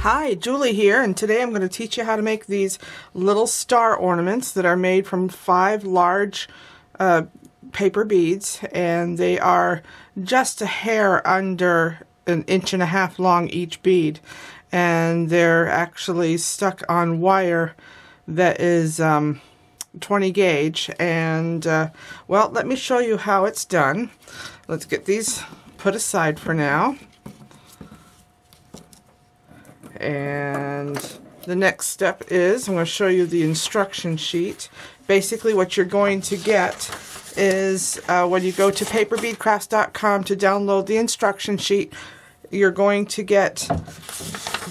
Hi, Julie here, and today I'm going to teach you how to make these little star ornaments that are made from 5 large paper beads, and they are just a hair under 1.5 inches long each bead, and they're actually stuck on wire that is 20 gauge. And well, let me show you how it's done. Let's get these put aside for now. And the next step is I'm going to show you the instruction sheet. Basically what you're going to get is when you go to paperbeadcrafts.com to download the instruction sheet, you're going to get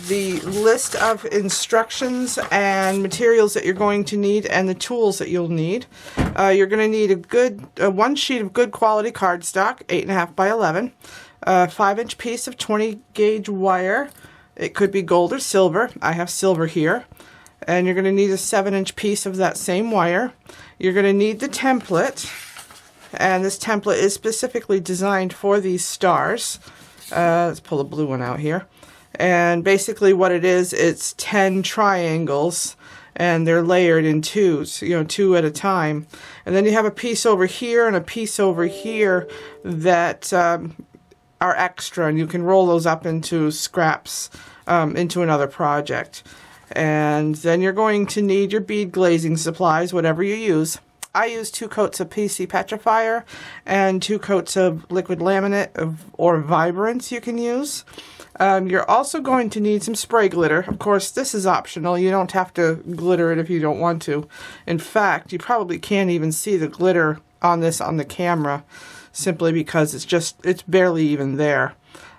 the list of instructions and materials that you're going to need and the tools that you'll need. You're going to need one sheet of good quality cardstock, 8.5 by 11, a 5-inch piece of 20 gauge wire. It could be gold or silver. I have silver here. And you're going to need a 7-inch piece of that same wire. You're going to need the template. And this template is specifically designed for these stars. Let's pull the blue one out here. And basically what it is, it's 10 triangles. And they're layered in twos, 2 at a time. And then you have a piece over here and a piece over here that are extra, and you can roll those up into scraps into another project. And then you're going to need your bead glazing supplies, whatever you use. I use 2 coats of PC petrifier and 2 coats of liquid laminate or vibrance you can use. You're also going to need some spray glitter. Of course, this is optional. You don't have to glitter it if you don't want to. In fact, you probably can't even see the glitter on this on the camera, simply because it's barely even there.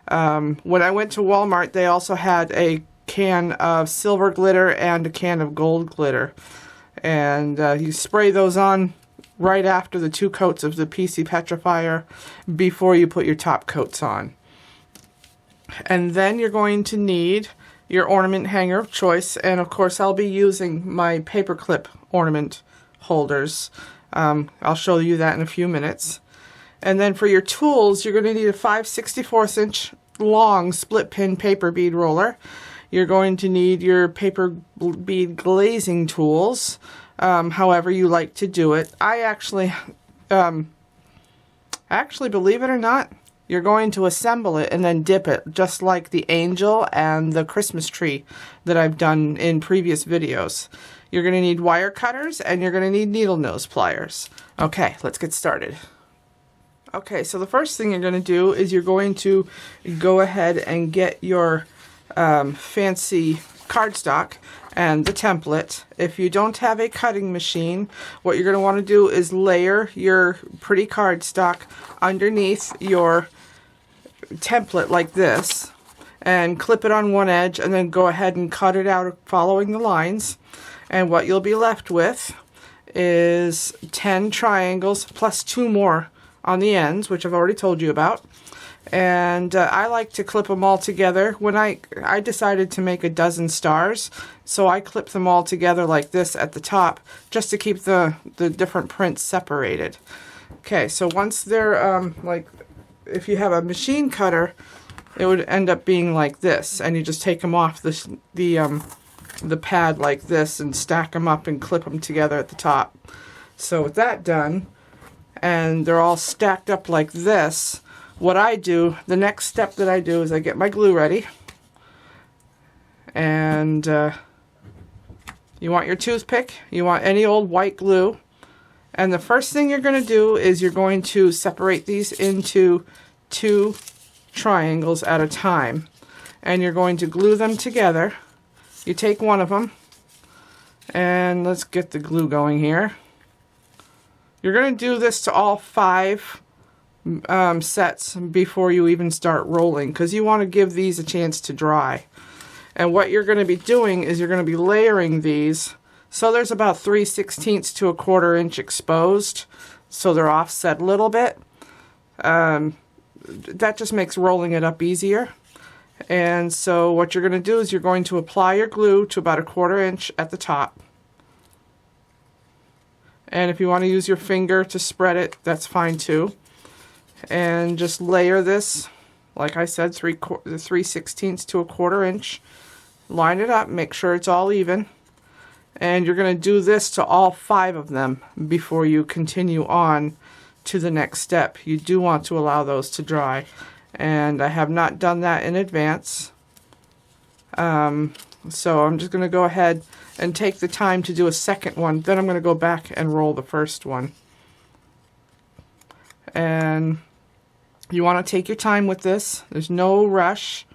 When I went to Walmart, they also had a can of silver glitter and a can of gold glitter. And you spray those on right after the 2 coats of the PC petrifier before you put your top coats on. And then you're going to need your ornament hanger of choice, and of course I'll be using my paper clip ornament holders. I'll show you that in a few minutes. And then for your tools, you're going to need a 5/64" long split pin paper bead roller. You're going to need your paper bead glazing tools, however you like to do it. Actually, believe it or not, you're going to assemble it and then dip it, just like the angel and the Christmas tree that I've done in previous videos. You're going to need wire cutters, and you're going to need needle nose pliers. Okay, let's get started. Okay, so the first thing you're going to do is you're going to go ahead and get your fancy cardstock and the template. If you don't have a cutting machine, what you're going to want to do is layer your pretty cardstock underneath your template like this, and clip it on one edge, and then go ahead and cut it out following the lines. And what you'll be left with is 10 triangles plus 2 more on the ends, which I've already told you about. And I like to clip them all together. When I decided to make a dozen stars, so I clipped them all together like this at the top, just to keep the different prints separated. Okay, so once they're like, if you have a machine cutter, it would end up being like this, and you just take them off the pad like this and stack them up and clip them together at the top. So with that done, and they're all stacked up like this, what I do, the next step that I do is I get my glue ready. And you want your toothpick, you want any old white glue. And the first thing you're going to do is you're going to separate these into 2 triangles at a time. And you're going to glue them together. You take one of them, and let's get the glue going here. You're going to do this to all 5 sets before you even start rolling, because you want to give these a chance to dry. And what you're going to be doing is you're going to be layering these. So there's about 3/16 to 1/4 inch exposed, so they're offset a little bit. That just makes rolling it up easier. And so what you're going to do is you're going to apply your glue to about 1/4 inch at the top. And if you want to use your finger to spread it, that's fine too. And just layer this, like I said, 3/16 to 1/4 inch line it up, make sure it's all even, and you're going to do this to all 5 of them before you continue on to the next step. You do want to allow those to dry, and I have not done that in advance. So I'm just going to go ahead and take the time to do a second one. Then I'm going to go back and roll the first one. And you want to take your time with this. There's no rush.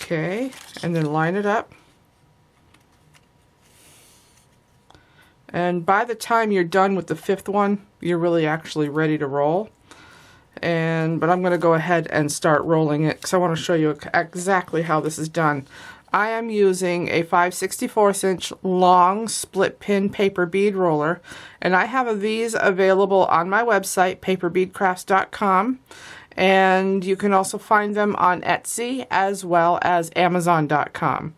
Okay, and then line it up. And by the time you're done with the 5th one, you're really actually ready to roll. But I'm going to go ahead and start rolling it because I want to show you exactly how this is done. I am using a 5/64 inch long split pin paper bead roller, and I have these available on my website, paperbeadcrafts.com, and you can also find them on Etsy as well as Amazon.com.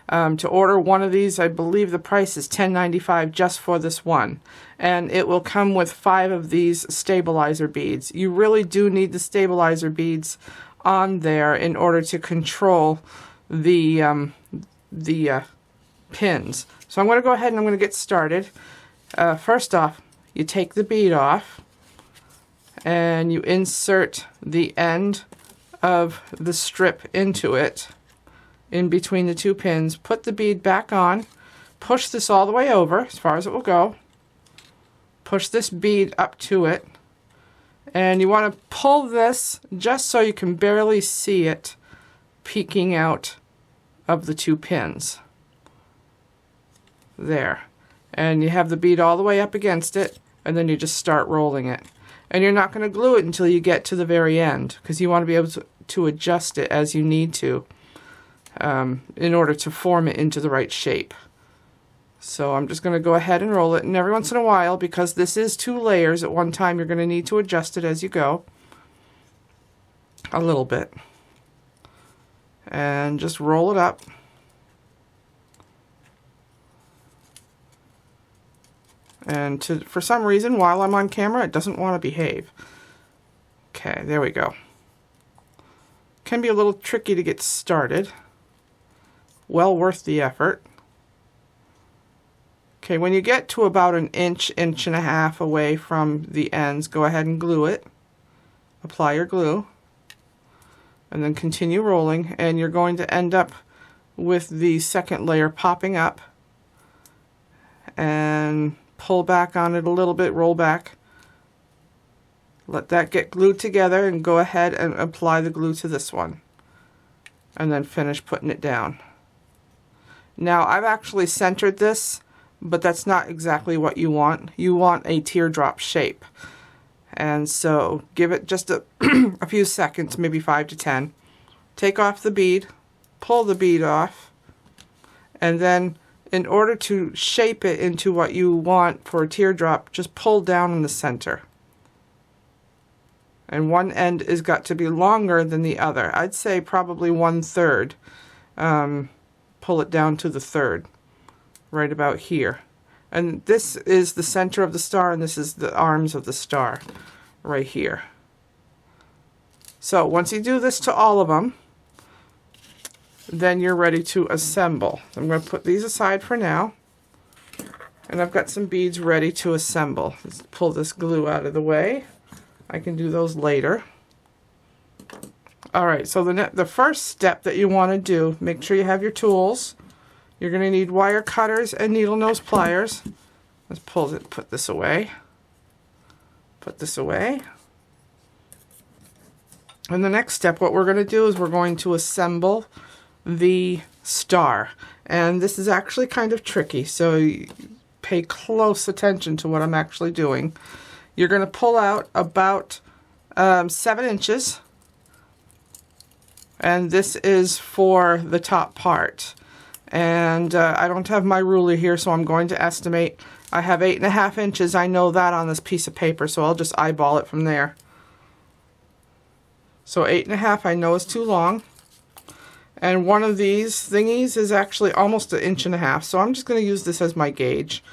To order one of these, I believe the price is $10.95 just for this one, and it will come with 5 of these stabilizer beads. You really do need the stabilizer beads on there in order to control the pins. So I'm going to go ahead and I'm going to get started. First off, you take the bead off and you insert the end of the strip into it, in between the 2 pins. Put the bead back on, push this all the way over as far as it will go, push this bead up to it, and you want to pull this just so you can barely see it peeking out of the 2 pins. There. And you have the bead all the way up against it, and then you just start rolling it. And you're not going to glue it until you get to the very end, because you want to be able to adjust it as you need to in order to form it into the right shape. So I'm just going to go ahead and roll it, and every once in a while, because this is 2 layers at one time, you're going to need to adjust it as you go a little bit. And just roll it up. And for some reason, while I'm on camera, it doesn't want to behave. Okay, there we go. Can be a little tricky to get started. Well worth the effort. Okay, when you get to about an inch, inch and a half away from the ends, go ahead and glue it. Apply your glue. And then continue rolling, and you're going to end up with the second layer popping up. And pull back on it a little bit, roll back. Let that get glued together, and go ahead and apply the glue to this one. And then finish putting it down. Now, I've actually centered this, but that's not exactly what you want. You want a teardrop shape. And so give it just a few seconds, maybe 5 to 10. Take off the bead, pull the bead off, and then in order to shape it into what you want for a teardrop, just pull down in the center. And one end has got to be longer than the other. I'd say probably 1/3. Pull it down to the 1/3, right about here. And this is the center of the star, and this is the arms of the star right here. So once you do this to all of them, then you're ready to assemble. I'm going to put these aside for now, and I've got some beads ready to assemble. Let's pull this glue out of the way. I can do those later. Alright, so the first step that you want to do, make sure you have your tools. You're going to need wire cutters and needle nose pliers. Let's put this away. Put this away. And the next step, what we're going to do is we're going to assemble the star. And this is actually kind of tricky, so pay close attention to what I'm actually doing. You're going to pull out about 7 inches. And this is for the top part. And I don't have my ruler here, so I'm going to estimate. I have 8.5 inches. I know that on this piece of paper, so I'll just eyeball it from there. So 8.5 I know is too long. And one of these thingies is actually almost 1.5 inches, so I'm just going to use this as my gauge.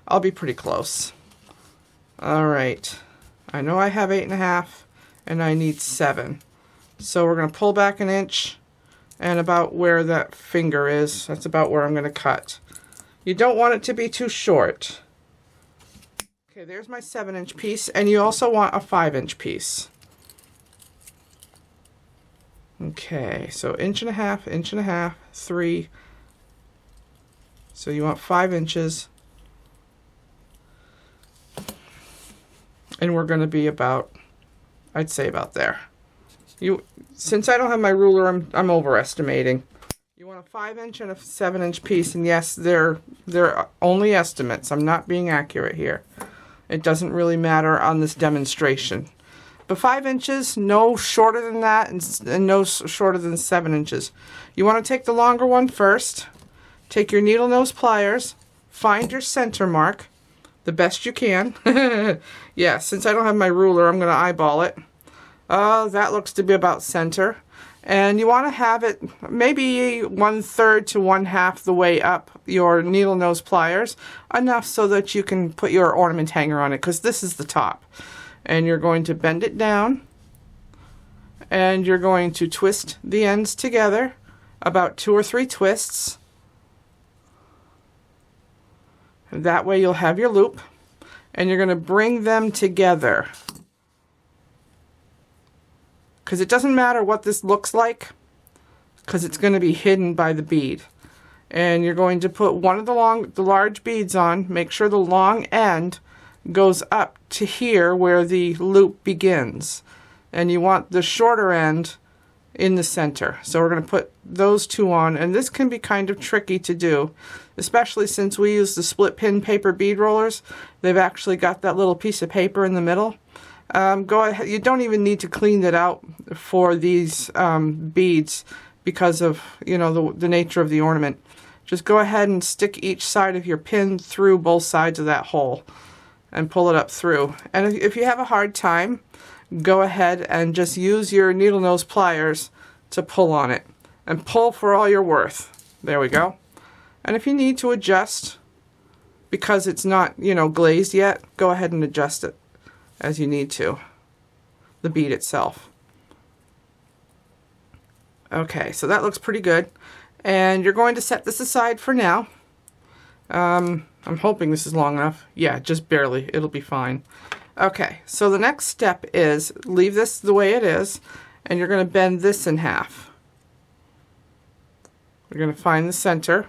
I'll be pretty close. Alright, I know I have 8.5 and I need 7. So we're going to pull back 1 inch and about where that finger is. That's about where I'm going to cut. You don't want it to be too short. Okay, there's my 7-inch piece, and you also want a 5-inch piece. Okay, so inch and a half, 3. So you want 5 inches. And we're going to be about, I'd say about there. Since I don't have my ruler, I'm overestimating. You want a 5-inch and a 7-inch piece, and yes, they're only estimates. I'm not being accurate here. It doesn't really matter on this demonstration. But 5 inches, no shorter than that, and no shorter than 7 inches. You want to take the longer one first. Take your needle nose pliers, find your center mark, the best you can. Yeah, since I don't have my ruler, I'm going to eyeball it. That looks to be about center. And you want to have it maybe 1/3 to 1/2 the way up your needle nose pliers, enough so that you can put your ornament hanger on it, because this is the top. And you're going to bend it down, and you're going to twist the ends together, about 2 or 3 twists. And that way you'll have your loop, and you're going to bring them together. Because it doesn't matter what this looks like, because it's going to be hidden by the bead. And you're going to put one of the large beads on, make sure the long end goes up to here where the loop begins. And you want the shorter end in the center. So we're going to put those 2 on, and this can be kind of tricky to do, especially since we use the split pin paper bead rollers. They've actually got that little piece of paper in the middle. Go ahead. You don't even need to clean it out for these beads because of, you know, the nature of the ornament. Just go ahead and stick each side of your pin through both sides of that hole and pull it up through. And if you have a hard time, go ahead and just use your needle nose pliers to pull on it, and pull for all you're worth. There we go. And if you need to adjust because it's not, you know, glazed yet, go ahead and adjust it as you need to, the bead itself. Okay, so that looks pretty good, and you're going to set this aside for now. I'm hoping this is long enough. Yeah, just barely. It'll be fine. Okay, so the next step is leave this the way it is, and you're going to bend this in half. You're going to find the center,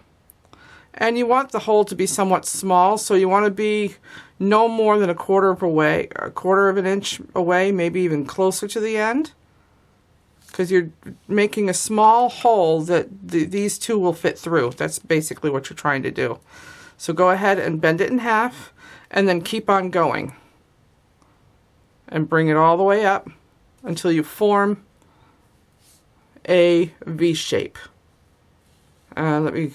and you want the hole to be somewhat small, so you want to be no more than a quarter of an inch away, maybe even closer to the end, because you're making a small hole that these 2 will fit through. That's basically what you're trying to do. So go ahead and bend it in half, and then keep on going, and bring it all the way up until you form a V shape. Let me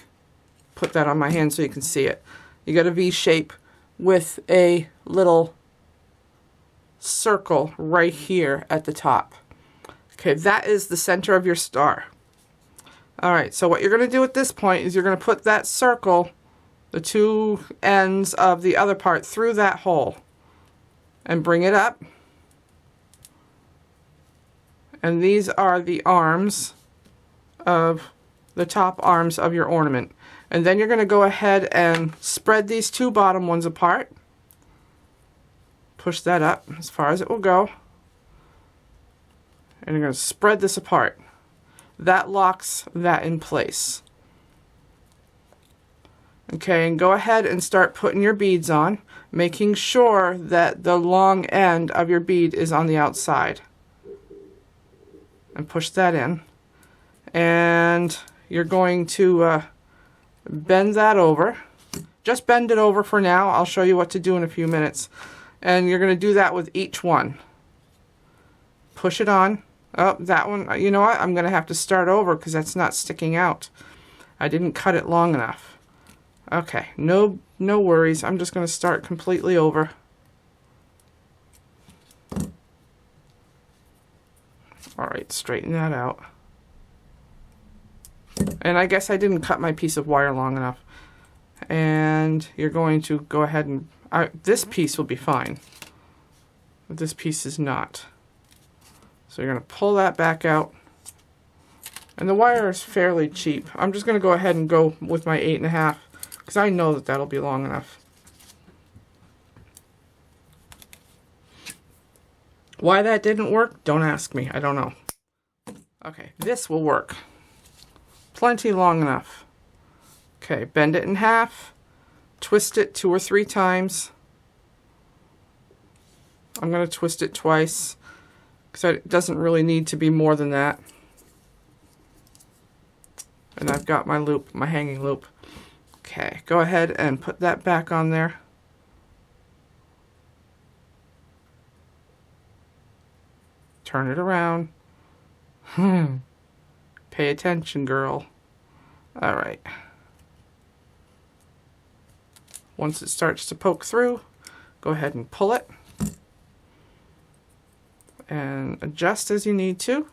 put that on my hand so you can see it. You got a V shape with a little circle right here at the top. Okay, that is the center of your star. Alright, so what you're going to do at this point is you're going to put that circle, the 2 ends of the other part, through that hole and bring it up. And these are the arms of the top arms of your ornament. And then you're going to go ahead and spread these 2 bottom ones apart. Push that up as far as it will go. And you're going to spread this apart. That locks that in place. Okay, and go ahead and start putting your beads on, making sure that the long end of your bead is on the outside. And push that in. And you're going to bend that over. Just bend it over for now. I'll show you what to do in a few minutes. And you're going to do that with each one. Push it on. Oh, that one, you know what? I'm going to have to start over because that's not sticking out. I didn't cut it long enough. Okay, no worries. I'm just going to start completely over. Alright, straighten that out. And I guess I didn't cut my piece of wire long enough. And you're going to go ahead and... this piece will be fine. But this piece is not. So you're going to pull that back out. And the wire is fairly cheap. I'm just going to go ahead and go with my 8.5 because I know that that'll be long enough. Why that didn't work, don't ask me. I don't know. Okay, this will work. Plenty long enough. Okay, bend it in half. Twist it 2 or 3 times. I'm going to twist it twice because it doesn't really need to be more than that. And I've got my loop, my hanging loop. Okay, go ahead and put that back on there. Turn it around. Pay attention, girl. All right. Once it starts to poke through, go ahead and pull it. And adjust as you need to.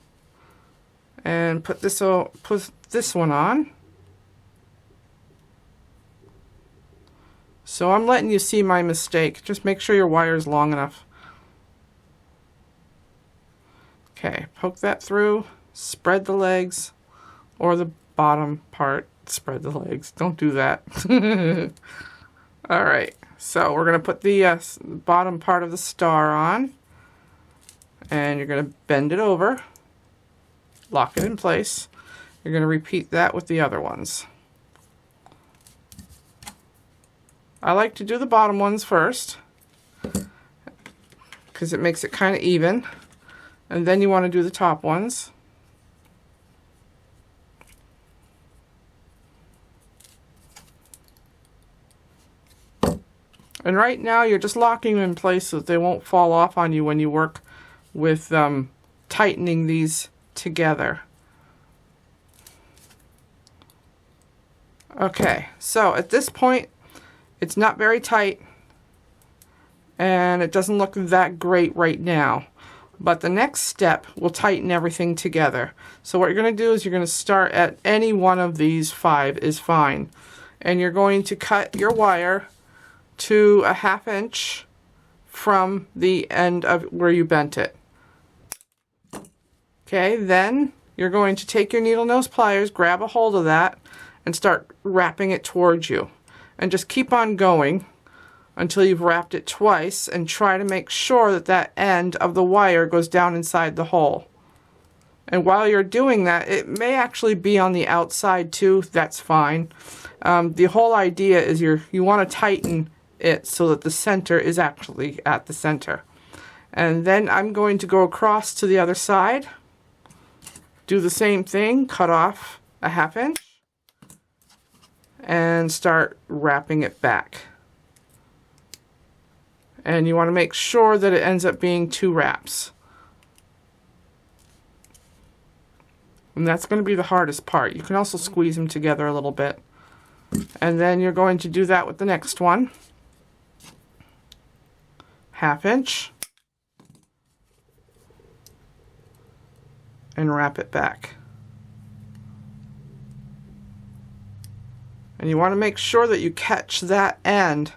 And put this one on. So I'm letting you see my mistake. Just make sure your wire is long enough. Okay, poke that through, spread the legs, or the bottom part, spread the legs. Don't do that. All right, so we're going to put the bottom part of the star on, and you're going to bend it over, lock it in place. You're going to repeat that with the other ones. I like to do the bottom ones first, because it makes it kind of even. And then you want to do the top ones. And right now you're just locking them in place so that they won't fall off on you when you work with tightening these together. Okay, so at this point it's not very tight and it doesn't look that great right now. But the next step will tighten everything together. So what you're going to do is you're going to start at any one of these 5 is fine. And you're going to cut your wire to a 1/2 inch from the end of where you bent it. Okay, then you're going to take your needle nose pliers, grab a hold of that, and start wrapping it towards you. And just keep on going until you've wrapped it twice, and try to make sure that that end of the wire goes down inside the hole. And while you're doing that, it may actually be on the outside too. That's fine. The whole idea is you want to tighten it so that the center is actually at the center. And then I'm going to go across to the other side, do the same thing, cut off a 1/2 inch, and start wrapping it back. And you want to make sure that it ends up being 2 wraps. And that's going to be the hardest part. You can also squeeze them together a little bit. And then you're going to do that with the next one. 1/2 inch. And wrap it back. And you want to make sure that you catch that end.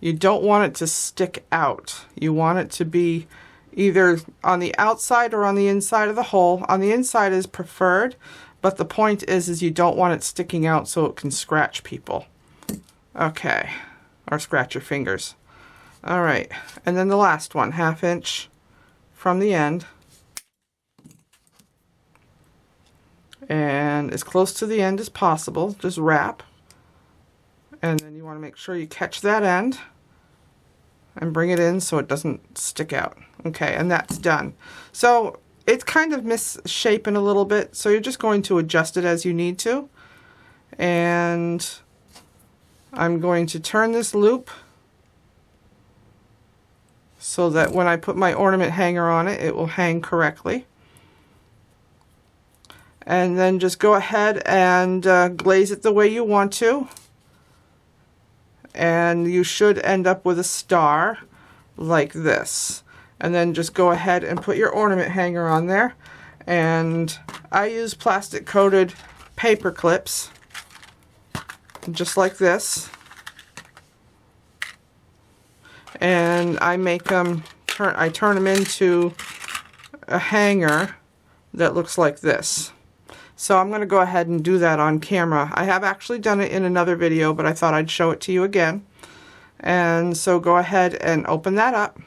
You don't want it to stick out. You want it to be either on the outside or on the inside of the hole. On the inside is preferred, but the point is you don't want it sticking out so it can scratch people. Okay, or scratch your fingers. All right, and then the last one, 1/2 inch from the end. And as close to the end as possible, just wrap. And then you want to make sure you catch that end and bring it in so it doesn't stick out. Okay, and that's done. So it's kind of misshapen a little bit, so you're just going to adjust it as you need to. And I'm going to turn this loop so that when I put my ornament hanger on it, it will hang correctly. And then just go ahead and glaze it the way you want to. And you should end up with a star like this. And then just go ahead and put your ornament hanger on there. And I use plastic coated paper clips, just like this. And I make them, I turn them into a hanger that looks like this. So I'm going to go ahead and do that on camera. I have actually done it in another video, but I thought I'd show it to you again. And so go ahead and open that up.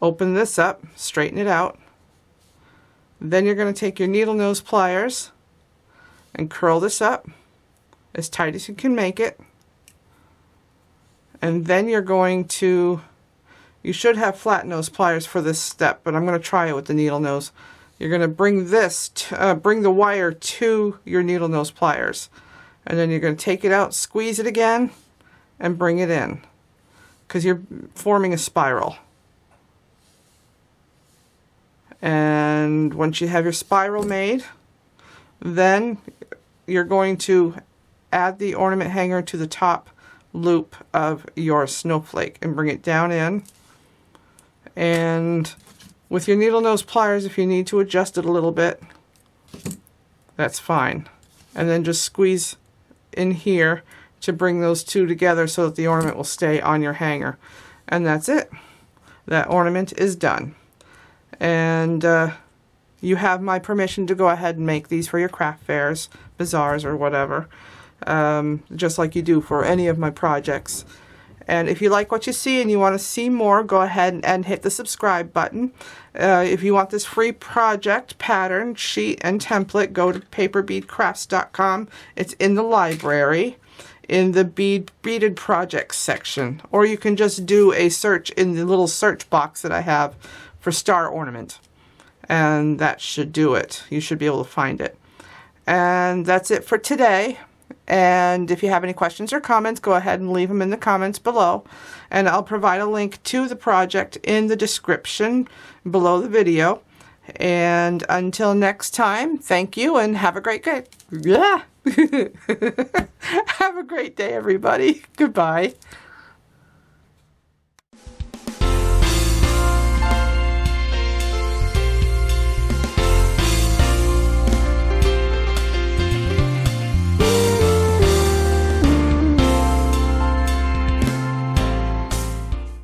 Open this up, straighten it out. Then you're going to take your needle nose pliers and curl this up as tight as you can make it. And then you're going to, you should have flat nose pliers for this step, but I'm going to try it with the needle nose. You're going to bring this, bring the wire to your needle nose pliers. And then you're going to take it out, squeeze it again, and bring it in, because you're forming a spiral. And once you have your spiral made, then you're going to add the ornament hanger to the top loop of your snowflake and bring it down in. And with your needle nose pliers, if you need to adjust it a little bit, that's fine. And then just squeeze in here to bring those two together so that the ornament will stay on your hanger. And that's it. That ornament is done. And you have my permission to go ahead and make these for your craft fairs, bazaars, or whatever, just like you do for any of my projects. And if you like what you see and you want to see more, go ahead and hit the subscribe button. If you want this free project, pattern, sheet, and template, go to paperbeadcrafts.com. It's in the library, in the beaded projects section. Or you can just do a search in the little search box that I have for Star Ornament. And that should do it. You should be able to find it. And that's it for today. And if you have any questions or comments, go ahead and leave them in the comments below. And I'll provide a link to the project in the description below the video. And until next time, thank you and have a great day. Yeah. Have a great day, everybody. Goodbye.